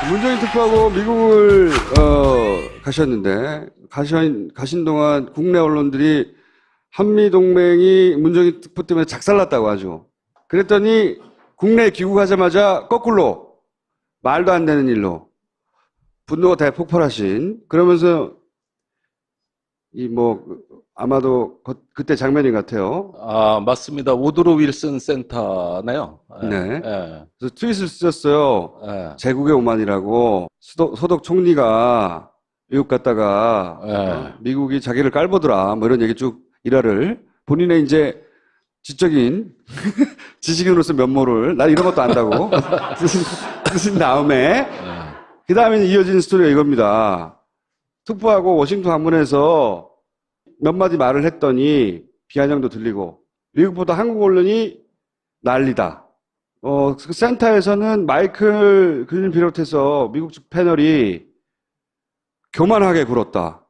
문재인 특보하고 미국을 가셨는데 가신 동안 국내 언론들이 한미동맹이 문재인 특보 때문에 작살났다고 하죠. 그랬더니 국내에 귀국하자마자 거꾸로 말도 안 되는 일로 분노가 대폭발하신, 그러면서 아마도 그때 장면인 것 같아요. 아, 맞습니다. 우드로 윌슨 센터네요. 네. 예. 그래서 트윗을 쓰셨어요. 예. 제국의 오만이라고. 소독 총리가 미국 갔다가 예. 미국이 자기를 깔보더라, 뭐 이런 얘기 쭉 일화를 본인의 이제 지적인 지식인으로서 면모를 나 이런 것도 안다고 쓰신 다음에 그 다음에 이어진 스토리가 이겁니다. 특보하고 워싱턴 방문해서 몇 마디 말을 했더니 비아냥도 들리고 미국보다 한국 언론이 난리다. 그 센터에서는 마이클 그린 비롯해서 미국 측 패널이 교만하게 굴었다.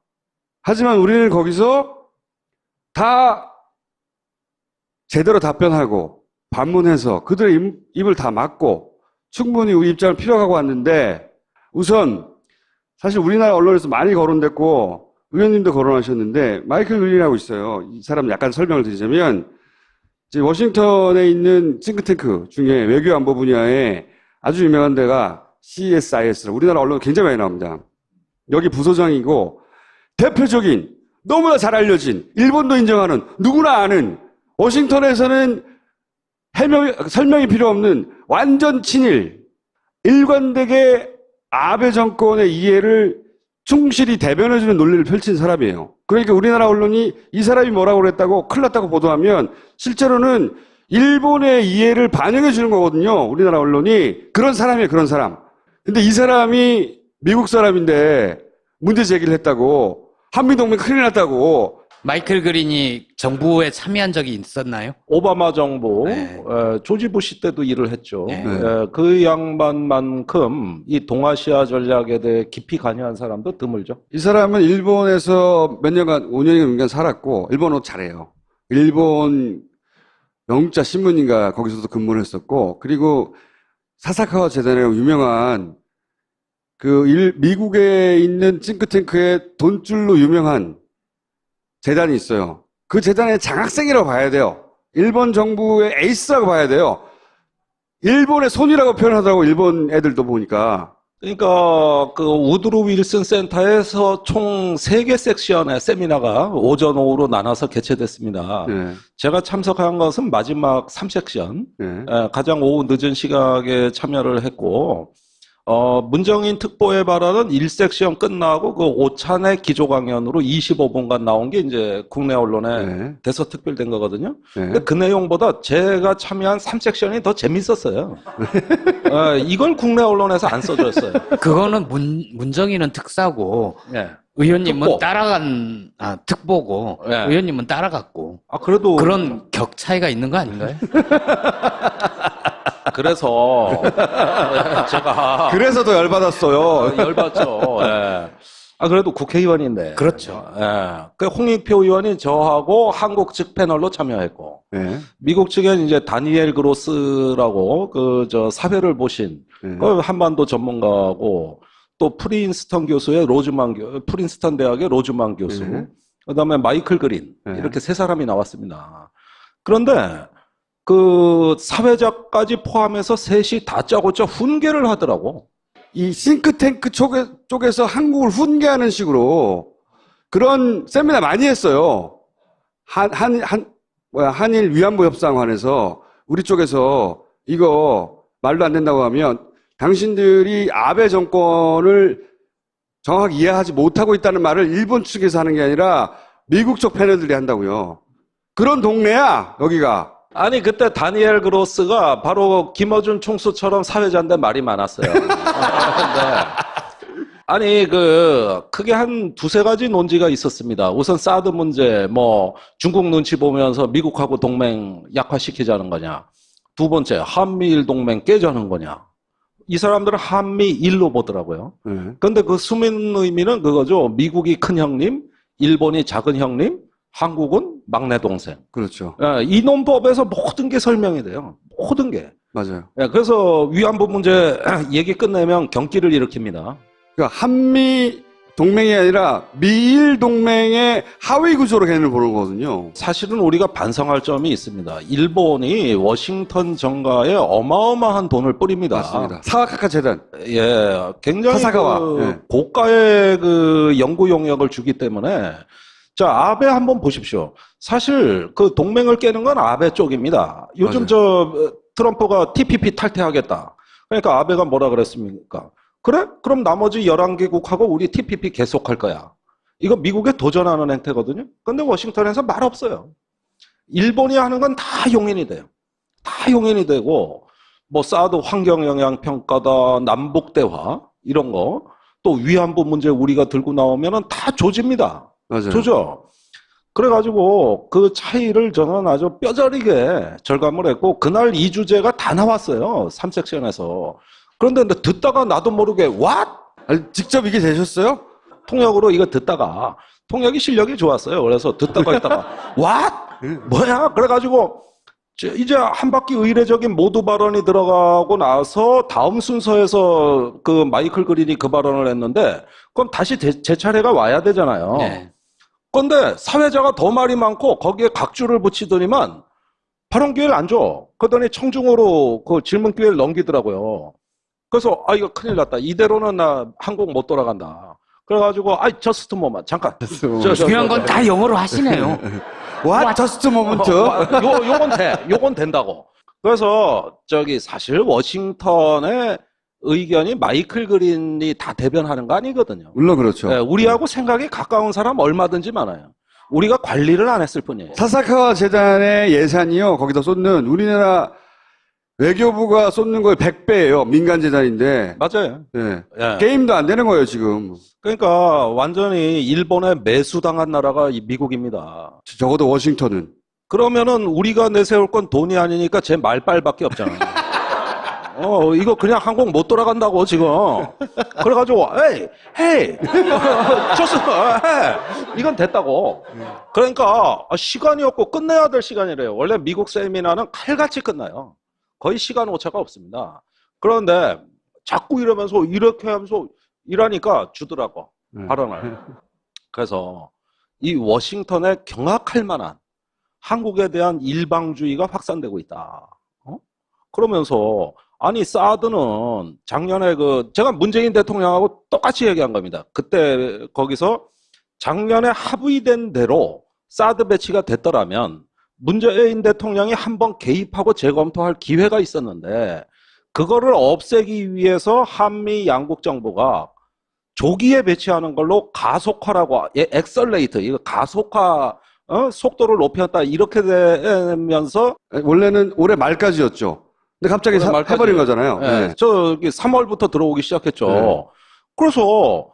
하지만 우리는 거기서 다 제대로 답변하고 반문해서 그들의 입을 다 막고 충분히 우리 입장을 필요하고 왔는데, 우선 사실 우리나라 언론에서 많이 거론됐고 의원님도 거론하셨는데 마이클 그린이라고 있어요. 이 사람 약간 설명을 드리자면 이제 워싱턴에 있는 싱크탱크 중에 외교안보 분야에 아주 유명한 데가 CSIS라고 우리나라 언론 굉장히 많이 나옵니다. 여기 부소장이고 대표적인 너무나 잘 알려진 일본도 인정하는 누구나 아는 워싱턴에서는 설명이 필요 없는 완전 친일 일관되게 아베 정권의 이해를 충실히 대변해주는 논리를 펼친 사람이에요. 그러니까 우리나라 언론이 이 사람이 뭐라고 그랬다고 큰일 났다고 보도하면 실제로는 일본의 이해를 반영해 주는 거거든요. 우리나라 언론이. 그런 사람이에요. 그런 사람. 근데 이 사람이 미국 사람인데 문제 제기를 했다고, 한미동맹 큰일 났다고. 마이클 그린이 정부에 참여한 적이 있었나요? 오바마 정부, 네. 조지 부시 때도 일을 했죠. 네. 그 양반만큼 이 동아시아 전략에 대해 깊이 관여한 사람도 드물죠. 이 사람은 일본에서 몇 년간, 5년간 살았고, 일본어 잘해요. 일본 영자 신문인가 거기서도 근무를 했었고, 그리고 사사카와 재단이라고 유명한 미국에 있는 싱크탱크의 돈줄로 유명한 재단이 있어요. 그 재단의 장학생이라고 봐야 돼요. 일본 정부의 에이스라고 봐야 돼요. 일본의 손이라고 표현하더라고, 일본 애들도 보니까. 그러니까 그 우드로 윌슨 센터에서 총 3개 섹션의 세미나가 오전 오후로 나눠서 개최됐습니다. 네. 제가 참석한 것은 마지막 3섹션, 네. 가장 오후 늦은 시각에 참여를 했고, 문정인 특보의 발언은 1섹션 끝나고 그 오찬의 기조 강연으로 25분간 나온 게 이제 국내 언론에 네. 돼서 특별된 거거든요. 네. 근데 그 내용보다 제가 참여한 3섹션이 더 재밌었어요. 이걸 국내 언론에서 안 써줬어요. 그거는 문정인은 특사고 네. 의원님은 특보. 따라간 특보고 네. 의원님은 따라갔고 그래도 그런 격 차이가 있는 거 아닌가요? 그래서 제가 그래서 더 열받았어요. 열받죠. 예. 그래도 국회의원인데. 그렇죠. 예. 그 홍익표 의원이 저하고 한국 측 패널로 참여했고, 네. 미국 측엔 이제 다니엘 그로스라고 사회를 보신 네. 그 한반도 전문가고, 또 프린스턴 프린스턴 대학의 로즈만 교수, 네. 그다음에 마이클 그린, 네. 이렇게 3사람이 나왔습니다. 그런데 그 사회자까지 포함해서 셋이 다짜고짜 훈계를 하더라고. 이 싱크탱크 쪽에서 한국을 훈계하는 식으로 그런 세미나 많이 했어요. 한일 위안부 협상관에서 우리 쪽에서 이거 말도 안 된다고 하면 당신들이 아베 정권을 정확히 이해하지 못하고 있다는 말을 일본 측에서 하는 게 아니라 미국 쪽 패널들이 한다고요. 그런 동네야, 여기가. 아니, 그때 다니엘 그로스가 바로 김어준 총수처럼 사회자인데 말이 많았어요. 아니, 크게 한 2-3가지 논지가 있었습니다. 우선 사드 문제, 중국 눈치 보면서 미국하고 동맹 약화시키자는 거냐. 2번째, 한미일 동맹 깨자는 거냐. 이 사람들은 한미일로 보더라고요. 그런데 그 숨은 의미는 그거죠. 미국이 큰 형님, 일본이 작은 형님, 한국은 막내 동생. 그렇죠. 이 논법에서 모든 게 설명이 돼요. 모든 게. 맞아요. 예, 그래서 위안부 문제 얘기 끝내면 경기를 일으킵니다. 그러니까 한미 동맹이 아니라 미일 동맹의 하위 구조로 걔네를 보는 거거든요. 사실은 우리가 반성할 점이 있습니다. 일본이 워싱턴 정가에 어마어마한 돈을 뿌립니다. 맞습니다. 사와카카 재단. 예, 굉장히 사사가와. 그 예. 고가의 그 연구 용역을 주기 때문에 자, 아베 한번 보십시오. 사실 그 동맹을 깨는 건 아베 쪽입니다. 요즘 맞아요. 저 트럼프가 TPP 탈퇴하겠다. 그러니까 아베가 뭐라 그랬습니까? 그래? 그럼 나머지 11개국하고 우리 TPP 계속할 거야. 이거 미국에 도전하는 행태거든요. 근데 워싱턴에서 말 없어요. 일본이 하는 건 다 용인이 돼요. 다 용인이 되고 뭐 사드 환경영향평가다, 남북대화 이런 거, 또 위안부 문제 우리가 들고 나오면은 다 조집니다. 맞아요. 조져. 그래가지고 그 차이를 저는 아주 뼈저리게 절감을 했고 그날 이 주제가 다 나왔어요. 3섹션에서. 그런데 듣다가 나도 모르게 What? 아니, 직접 이게 되셨어요? 통역으로 이거 듣다가 통역이 실력이 좋았어요. 그래서 듣다가 있다가 What? 뭐야? 그래가지고 이제 한 바퀴 의례적인 모두 발언이 들어가고 나서 다음 순서에서 그 마이클 그린이 그 발언을 했는데 그럼 다시 제 차례가 와야 되잖아요. 네. 그런데 사회자가 더 말이 많고 거기에 각주를 붙이더니만 발언 기회를 안 줘. 그러더니 청중으로 그 질문 기회를 넘기더라고요. 그래서 아 이거 큰일 났다. 이대로는 나 한국 못 돌아간다. 그래가지고 저스트 모먼트 잠깐. 중요한 건 다 영어로 하시네요. What? Just a moment. 요건 된다고. 그래서 사실 워싱턴의 의견이 마이클 그린이 다 대변하는 거 아니거든요. 물론 그렇죠. 예, 우리하고 생각이 가까운 사람 얼마든지 많아요. 우리가 관리를 안 했을 뿐이에요. 사사카와 재단의 예산이요. 거기다 쏟는 우리나라 외교부가 쏟는 거의 100배예요. 민간 재단인데. 맞아요. 예. 예. 게임도 안 되는 거예요, 지금. 그러니까 완전히 일본에 매수당한 나라가 이 미국입니다. 적어도 워싱턴은. 그러면은 우리가 내세울 건 돈이 아니니까 제 말빨밖에 없잖아요. 이거 그냥 한국 못 돌아간다고 지금. 그래가지고 헤이 이건 됐다고. 그러니까 시간이 없고 끝내야 될 시간이래요. 원래 미국 세미나는 칼같이 끝나요. 거의 시간 오차가 없습니다. 그런데 자꾸 이러면서 이렇게 하면서 이러니까 주더라고 발언을. 그래서 이 워싱턴에 경악할 만한 한국에 대한 일방주의가 확산되고 있다. 그러면서 아니 사드는 작년에 제가 문재인 대통령하고 똑같이 얘기한 겁니다. 그때 거기서 작년에 합의된 대로 사드 배치가 됐더라면 문재인 대통령이 한번 개입하고 재검토할 기회가 있었는데 그거를 없애기 위해서 한미 양국 정부가 조기에 배치하는 걸로 가속화라고 엑셀레이터 이거 가속화 속도를 높였다 이렇게 되면서 원래는 올해 말까지였죠. 근데 갑자기 해버린 거잖아요. 네. 네. 저기 3월부터 들어오기 시작했죠. 네. 그래서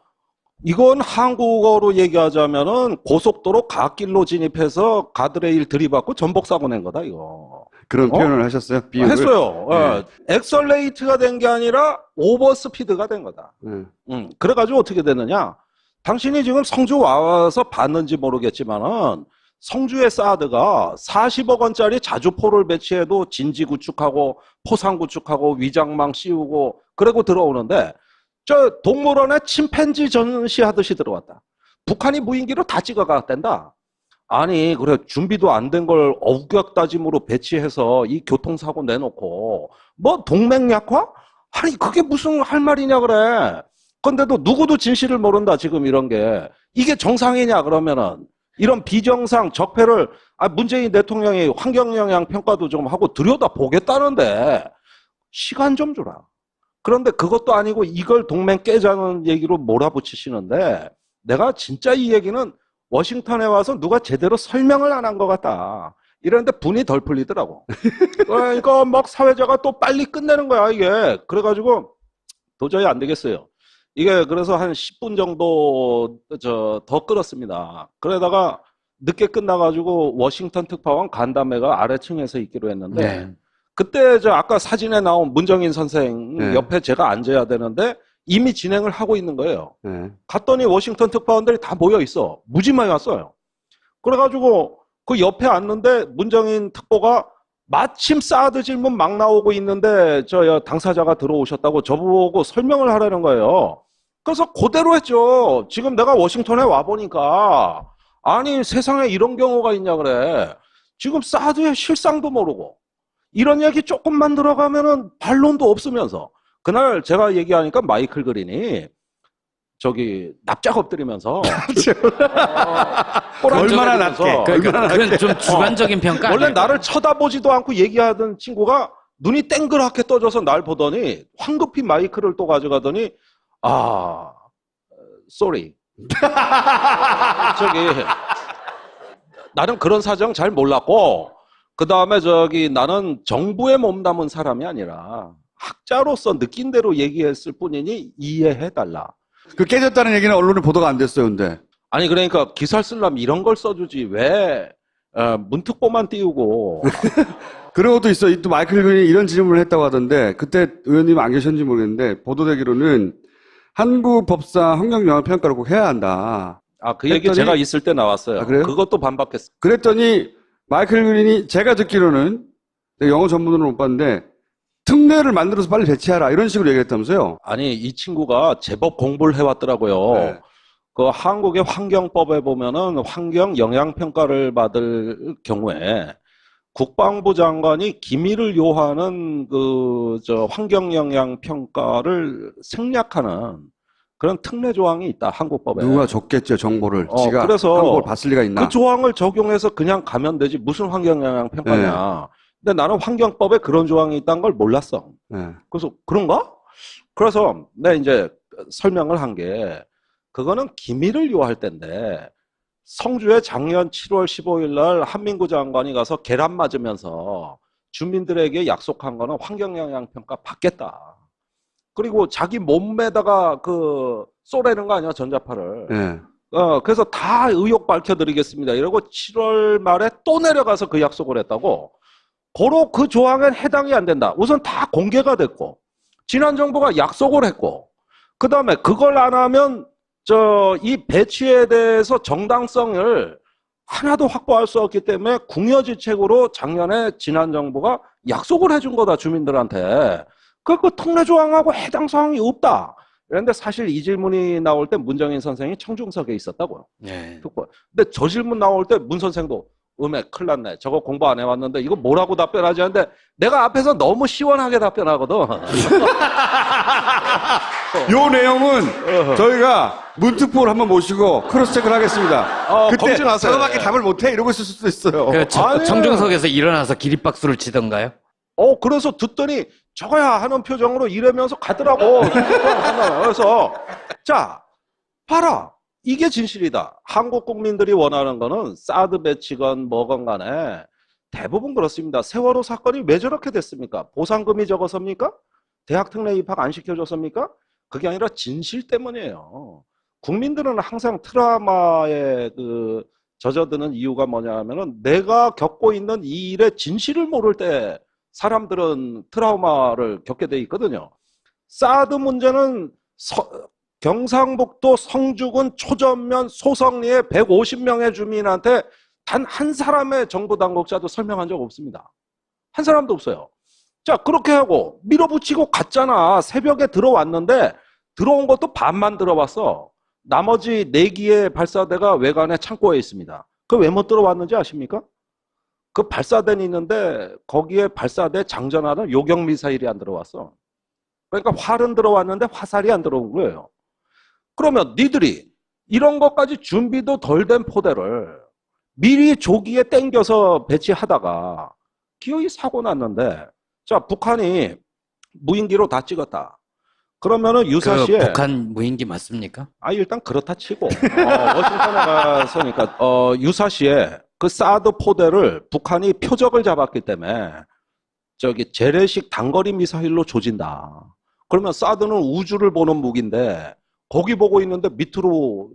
이건 한국어로 얘기하자면은 고속도로 갓길로 진입해서 가드레일 들이받고 전복사고 낸 거다 이거. 그런 표현을 하셨어요? 비유를? 했어요. 네. 엑셀레이트가 된 게 아니라 오버스피드가 된 거다. 그래가지고 어떻게 됐느냐? 당신이 지금 성주 와서 봤는지 모르겠지만은 성주의 사드가 40억 원짜리 자주포를 배치해도 진지 구축하고 포상 구축하고 위장망 씌우고 그러고 들어오는데 저 동물원에 침팬지 전시하듯이 들어왔다. 북한이 무인기로 다 찍어갔댄다. 아니 그래 준비도 안 된 걸 어격다짐으로 배치해서 이 교통사고 내놓고 뭐 동맹 약화? 아니 그게 무슨 할 말이냐 그래. 근데도 누구도 진실을 모른다 지금 이런 게. 이게 정상이냐 그러면은 이런 비정상 적폐를 문재인 대통령이 환경영향 평가도 좀 하고 들여다보겠다는데 시간 좀 주라. 그런데 그것도 아니고 이걸 동맹 깨자는 얘기로 몰아붙이시는데 내가 진짜 이 얘기는 워싱턴에 와서 누가 제대로 설명을 안 한 것 같다. 이러는데 분이 덜 풀리더라고. 그러니까 막 사회자가 또 빨리 끝내는 거야 이게. 그래가지고 도저히 안 되겠어요. 이게 그래서 한 10분 정도 더 끌었습니다. 그러다가 늦게 끝나가지고 워싱턴 특파원 간담회가 아래층에서 있기로 했는데 네. 그때 아까 사진에 나온 문정인 선생 네. 옆에 제가 앉아야 되는데 이미 진행을 하고 있는 거예요. 네. 갔더니 워싱턴 특파원들이 다 모여 있어. 무지 많이 왔어요. 그래가지고 그 옆에 앉는데 문정인 특보가 마침 사드 질문 막 나오고 있는데 저 당사자가 들어오셨다고 저보고 설명을 하라는 거예요. 그래서 그대로 했죠. 지금 내가 워싱턴에 와보니까 아니 세상에 이런 경우가 있냐 그래. 지금 사드의 실상도 모르고 이런 얘기 조금만 들어가면은 반론도 없으면서 그날 제가 얘기하니까 마이클 그린이 저기 납작 엎드리면서 얼마나 낮게. 그러니까 그건 좀 주관적인 평가 원래 아닐까요? 나를 쳐다보지도 않고 얘기하던 친구가 눈이 땡그랗게 떠져서 날 보더니 황급히 마이크를 또 가져가더니 sorry. 저기 나는 그런 사정 잘 몰랐고 그 다음에 저기 나는 정부에 몸담은 사람이 아니라 학자로서 느낀 대로 얘기했을 뿐이니 이해해달라. 그 깨졌다는 얘기는 언론에 보도가 안 됐어요, 근데. 아니 그러니까 기사를 쓰려면 이런 걸 써주지 왜 문특보만 띄우고 그런 것도 있어. 또 마이클 그린이 이런 질문을 했다고 하던데, 그때 의원님 안 계셨는지 모르겠는데, 보도되기로는 한국 법상 환경영향평가를 꼭 해야 한다. 그 얘기 했더니- 제가 있을 때 나왔어요. 아, 그래요? 그것도 반박했어요. 그랬더니 마이클 그린이 제가 듣기로는 내가 영어 전문으로 못 봤는데 특례를 만들어서 빨리 배치하라 이런 식으로 얘기했다면서요. 아니 이 친구가 제법 공부를 해왔더라고요. 네. 그 한국의 환경법에 보면은 환경 영향 평가를 받을 경우에 국방부 장관이 기밀을 요하는 그 저 환경 영향 평가를 생략하는 그런 특례 조항이 있다 한국법에. 누가 줬겠죠 정보를. 지가 그래서 한국을 봤을 리가 있나. 그 조항을 적용해서 그냥 가면 되지 무슨 환경 영향 평가냐. 근데 나는 환경법에 그런 조항이 있다는 걸 몰랐어. 네. 그래서 그런가? 그래서 내가 이제 설명을 한 게 그거는 기밀을 요할 때인데 성주에 작년 7월 15일 날 한민구 장관이 가서 계란 맞으면서 주민들에게 약속한 거는 환경영향평가 받겠다. 그리고 자기 몸에다가 그 쏘라는 거 아니야 전자파를. 네. 그래서 다 의혹 밝혀드리겠습니다. 이러고 7월 말에 또 내려가서 그 약속을 했다고. 고로 그 조항엔 해당이 안 된다. 우선 다 공개가 됐고 지난 정부가 약속을 했고 그 다음에 그걸 안 하면 이 배치에 대해서 정당성을 하나도 확보할 수 없기 때문에 궁여지책으로 작년에 지난 정부가 약속을 해준 거다 주민들한테. 그 특례 조항하고 해당 사항이 없다. 그런데 사실 이 질문이 나올 때 문정인 선생이 청중석에 있었다고요. 네. 근데 저 질문 나올 때 문 선생도 큰일 났네. 저거 공부 안 해왔는데 이거 뭐라고 답변하지 하는데 내가 앞에서 너무 시원하게 답변하거든. 요 내용은 저희가 문특보를 한번 모시고 크로스체크를 하겠습니다. 그때 검증하세요. 저거밖에 답을 못해 이러고 있을 수도 있어요. 그 아니. 청중석에서 일어나서 기립박수를 치던가요? 그래서 듣더니 저거야 하는 표정으로 이러면서 가더라고. 그래서 자 봐라. 이게 진실이다. 한국 국민들이 원하는 거는 사드 배치건 뭐건 간에 대부분 그렇습니다. 세월호 사건이 왜 저렇게 됐습니까? 보상금이 적어서입니까? 대학 특례 입학 안 시켜줬습니까? 그게 아니라 진실 때문이에요. 국민들은 항상 트라우마에 젖어드는 이유가 뭐냐 하면은 내가 겪고 있는 이 일의 진실을 모를 때 사람들은 트라우마를 겪게 돼 있거든요. 사드 문제는 경상북도 성주군 초전면 소성리의 150명의 주민한테 단 한 사람의 정부 당국자도 설명한 적 없습니다. 한 사람도 없어요. 자, 그렇게 하고 밀어붙이고 갔잖아. 새벽에 들어왔는데 들어온 것도 반만 들어왔어. 나머지 4기의 발사대가 외관에 창고에 있습니다. 그 왜 못 들어왔는지 아십니까? 그 발사대는 있는데 거기에 발사대 장전하는 요격 미사일이 안 들어왔어. 그러니까 활은 들어왔는데 화살이 안 들어온 거예요. 그러면 니들이 이런 것까지 준비도 덜 된 포대를 미리 조기에 땡겨서 배치하다가 기어이 사고 났는데 자 북한이 무인기로 다 찍었다. 그러면은 유사시에 북한 무인기 맞습니까? 일단 그렇다 치고 워싱턴에 갔으니까 유사시에 그 사드 포대를 북한이 표적을 잡았기 때문에 재래식 단거리 미사일로 조진다. 그러면 사드는 우주를 보는 무기인데 거기 보고 있는데 밑으로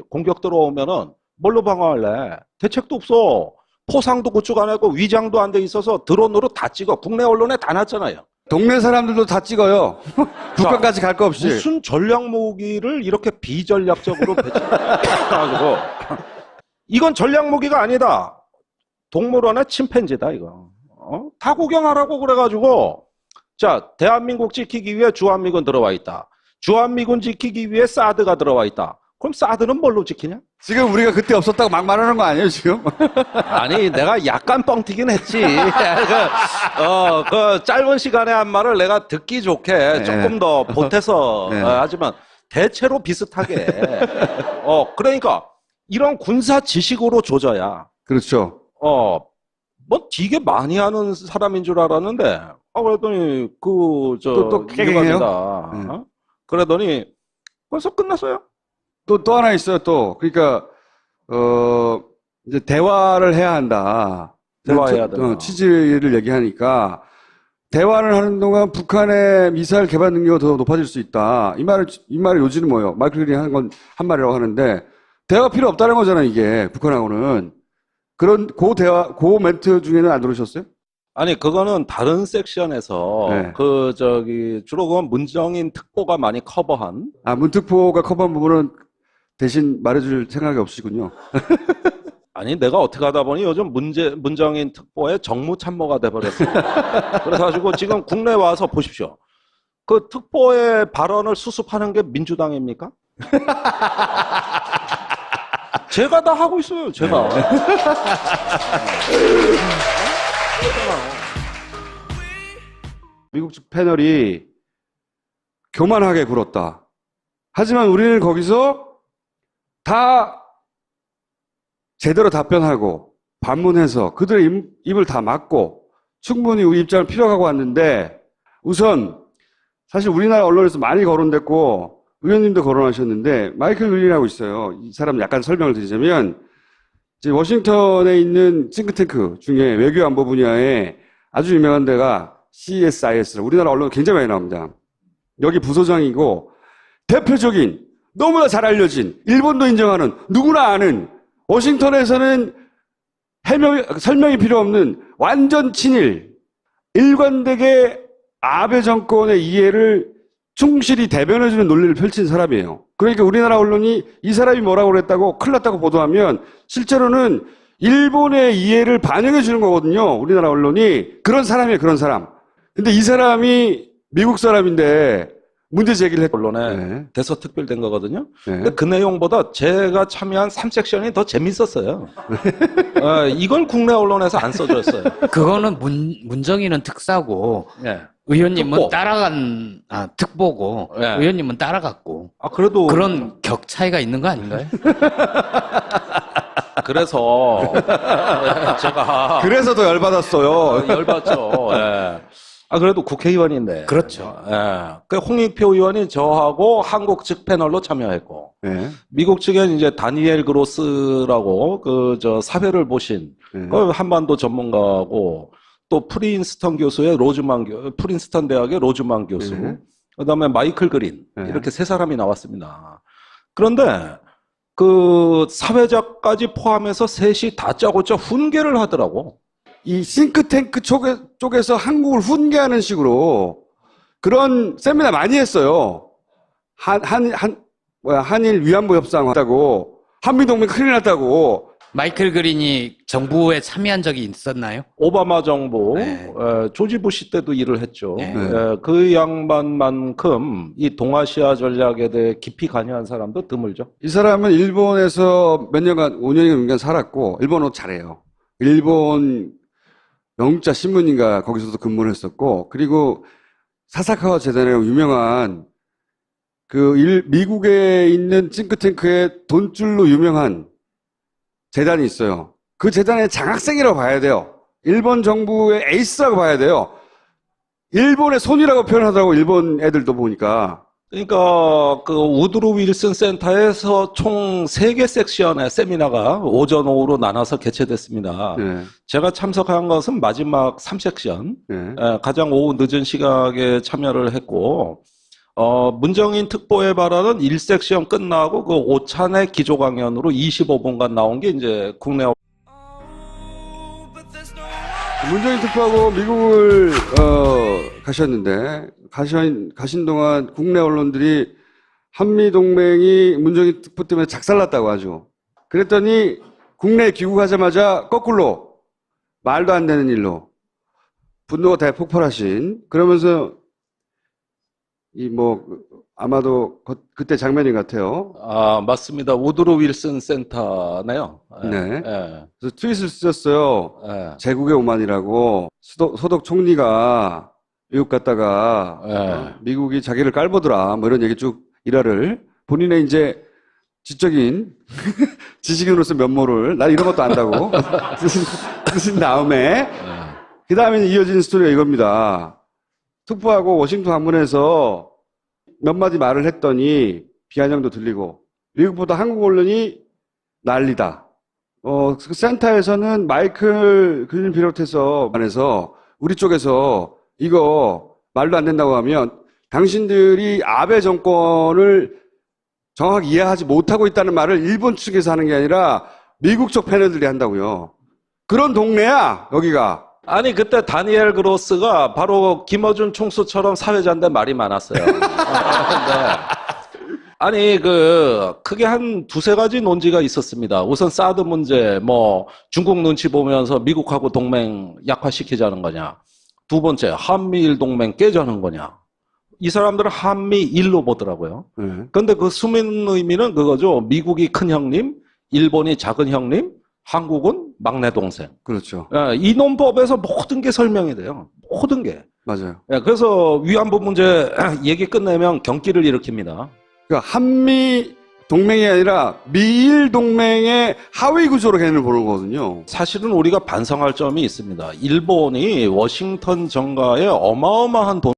공격 들어오면은 뭘로 방어할래? 대책도 없어. 포상도 구축 안 하고 위장도 안 돼 있어서 드론으로 다 찍어. 국내 언론에 다 났잖아요. 동네 사람들도 다 찍어요. 북한까지 갈 거 없이. 무슨 전략 무기를 이렇게 비전략적으로 배치해가지고 이건 전략 무기가 아니다. 동물원의 침팬지다 이거. 다 구경하라고 그래가지고 자, 대한민국 지키기 위해 주한미군 들어와 있다. 주한미군 지키기 위해 사드가 들어와 있다. 그럼 사드는 뭘로 지키냐? 지금 우리가 그때 없었다고 막 말하는 거 아니에요, 지금? 아니, 내가 약간 뻥튀긴 했지. 그 짧은 시간에 한 말을 내가 듣기 좋게 네. 조금 더 보태서 네. 하지만 대체로 비슷하게. 그러니까 이런 군사 지식으로 조져야. 그렇죠. 뭐 되게 많이 하는 사람인 줄 알았는데, 그랬더니 또 깨갱해요? 유감이다. 그러더니 벌써 끝났어요. 또 하나 있어요, 또. 그러니까, 이제 대화를 해야 한다. 대화해야 된다. 취지를 얘기하니까, 대화를 하는 동안 북한의 미사일 개발 능력이 더 높아질 수 있다. 이 말의 요지는 뭐예요? 마이클 그린이 한 말이라고 하는데, 대화 필요 없다는 거잖아요, 이게. 북한하고는. 그 멘트 중에는 안 들으셨어요? 아니, 그거는 다른 섹션에서, 네. 주로 그건 문정인 특보가 많이 커버한. 문특보가 커버한 부분은 대신 말해줄 생각이 없으시군요. 아니, 내가 어떻게 하다 보니 요즘 문정인 특보의 정무참모가 돼버렸어요. 그래가지고 지금 국내 와서 보십시오. 그 특보의 발언을 수습하는 게 민주당입니까? 제가 다 하고 있어요, 제가. 미국 측 패널이 교만하게 굴었다. 하지만 우리는 거기서 다 제대로 답변하고 반문해서 그들의 입을 다 막고 충분히 우리 입장을 피력하고 왔는데 우선 사실 우리나라 언론에서 많이 거론됐고 의원님도 거론하셨는데 마이클 그린이라고 있어요. 이 사람 약간 설명을 드리자면 이제 워싱턴에 있는 싱크탱크 중에 외교안보 분야에 아주 유명한 데가 CSIS, 우리나라 언론 굉장히 많이 나옵니다. 여기 부소장이고 대표적인 너무나 잘 알려진 일본도 인정하는 누구나 아는 워싱턴에서는 설명이 필요 없는 완전 친일 일관되게 아베 정권의 이해를 충실히 대변해주는 논리를 펼친 사람이에요. 그러니까 우리나라 언론이 이 사람이 뭐라고 그랬다고 큰일 났다고 보도하면 실제로는 일본의 이해를 반영해 주는 거거든요. 우리나라 언론이. 그런 사람이에요. 그런 사람. 근데 이 사람이 미국 사람인데 문제 제기를 했고 언론에 네. 대서특별된 거거든요. 네. 근데 그 내용보다 제가 참여한 3섹션이 더 재밌었어요. 이건 국내 언론에서 안 써줬어요. 그거는 문정인은 특사고 예. 의원님은 특보. 따라간 특보고 예. 의원님은 따라갔고 그래도 그런 격 차이가 있는 거 아닌가요? 그래서 제가 그래서 더 열받았어요. 열받죠. 예. 그래도 국회의원인데. 그렇죠. 예. 그 홍익표 의원이 저하고 한국 측 패널로 참여했고, 네. 미국 측엔 이제 다니엘 그로스라고 사회를 보신 네. 그 한반도 전문가고, 또 프린스턴 교수의 프린스턴 대학의 로즈만 교수, 네. 그다음에 마이클 그린 네. 이렇게 세 사람이 나왔습니다. 그런데 그 사회자까지 포함해서 셋이 다짜고짜 훈계를 하더라고. 이 싱크탱크 쪽에서 한국을 훈계하는 식으로 그런 세미나 많이 했어요. 한일 위안부 협상 했다고, 한미동맹 큰일 났다고. 마이클 그린이 정부에 참여한 적이 있었나요? 오바마 정부, 네. 조지 부시 때도 일을 했죠. 네. 그 양반만큼 이 동아시아 전략에 대해 깊이 관여한 사람도 드물죠. 이 사람은 일본에서 몇 년간, 5년간 살았고, 일본어 잘해요. 일본 영자 신문인가 거기서도 근무를 했었고, 그리고 사사카와 재단이라고 유명한 미국에 있는 싱크탱크의 돈줄로 유명한 재단이 있어요. 그 재단의 장학생이라고 봐야 돼요. 일본 정부의 에이스라고 봐야 돼요. 일본의 손이라고 표현하더라고, 일본 애들도 보니까. 그러니까 그 우드로 윌슨 센터에서 총 3개 섹션의 세미나가 오전 오후로 나눠서 개최됐습니다. 네. 제가 참석한 것은 마지막 3섹션, 네. 가장 오후 늦은 시각에 참여를 했고, 문정인 특보의 발언은 1섹션 끝나고 그 오찬의 기조 강연으로 25분간 나온 게 이제 국내 문정인 특보하고 미국을 가셨는데 가신 동안 국내 언론들이 한미동맹이 문정인 특보 때문에 작살났다고 하죠. 그랬더니 국내에 귀국하자마자 거꾸로 말도 안 되는 일로 분노가 대폭발하신, 그러면서 아마도 그때 장면인 것 같아요. 아, 맞습니다. 우드로 윌슨 센터네요. 예, 네. 예, 그래서 트윗을 쓰셨어요. 예, 제국의 오만이라고. 소독 총리가 미국 갔다가 예. 미국이 자기를 깔보더라 뭐 이런 얘기 쭉 일화를 본인의 이제 지적인 지식인으로서 면모를 난 이런 것도 안다고 쓰신 다음에 그 다음에 이어진 스토리가 이겁니다. 특보하고 워싱턴 방문해서 몇 마디 말을 했더니 비아냥도 들리고 미국보다 한국 언론이 난리다. 그 센터에서는 마이클 그린 비롯해서 안에서 우리 쪽에서 이거 말도 안 된다고 하면 당신들이 아베 정권을 정확히 이해하지 못하고 있다는 말을 일본 측에서 하는 게 아니라 미국 쪽 패널들이 한다고요. 그런 동네야 여기가. 아니, 그때 다니엘 그로스가 바로 김어준 총수처럼 사회자인데 말이 많았어요. 네. 아니, 크게 한 두세 가지 논지가 있었습니다. 우선 사드 문제, 중국 눈치 보면서 미국하고 동맹 약화시키자는 거냐. 두 번째, 한미일 동맹 깨자는 거냐. 이 사람들은 한미일로 보더라고요. 그런데 그 숨은 의미는 그거죠. 미국이 큰 형님, 일본이 작은 형님, 한국은 막내 동생. 그렇죠. 이 논법에서 모든 게 설명이 돼요. 모든 게. 맞아요. 그래서 위안부 문제 얘기 끝내면 경기를 일으킵니다. 그러니까 한미 동맹이 아니라 미일 동맹의 하위 구조로 개념을 보는 거거든요. 사실은 우리가 반성할 점이 있습니다. 일본이 워싱턴 정가에 어마어마한 돈